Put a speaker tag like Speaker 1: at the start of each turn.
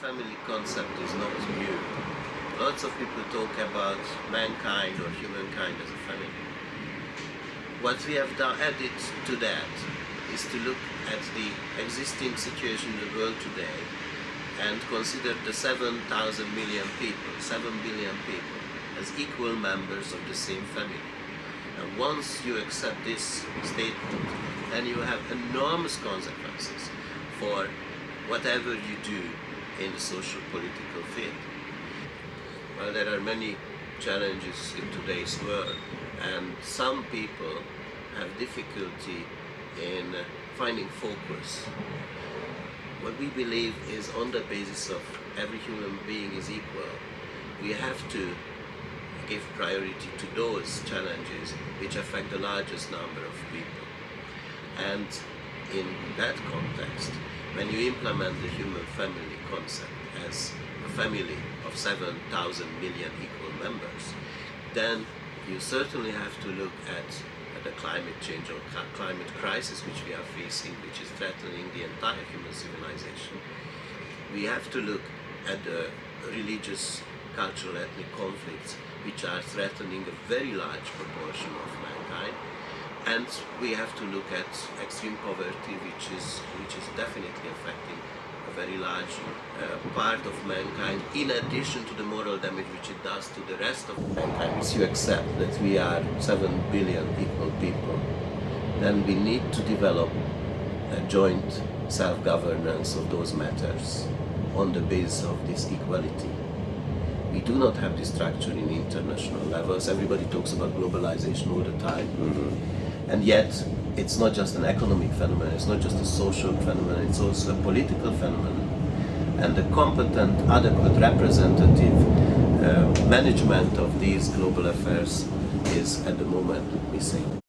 Speaker 1: family concept is not new. Lots of people talk about mankind or humankind as a family. What we have added to that is to look at the existing situation in the world today and consider the 7,000 million people, 7 billion people, as equal members of the same family. And once you accept this statement, then you have enormous consequences for whatever you do in the social political field. Well, there are many challenges in today's world, and some people have difficulty in finding focus. What we believe is, on the basis of every human being is equal, we have to give priority to those challenges which affect the largest number of people. And in that context, when you implement the human family concept as a family of 7,000 million equal members, then you certainly have to look at the climate change or climate crisis which we are facing, which is threatening the entire human civilization. We have to look at the religious, cultural, ethnic conflicts which are threatening a very large proportion of mankind. And we have to look at extreme poverty, which is definitely affecting a very large part of mankind, in addition to the moral damage which it does to the rest of mankind. If you accept that we are 7 billion equal people, then we need to develop a joint self-governance of those matters on the basis of this equality. We do not have this structure in international levels. Everybody talks about globalization all the time. And yet, it's not just an economic phenomenon, it's not just a social phenomenon, it's also a political phenomenon. And the competent, adequate, representative management of these global affairs is at the moment missing.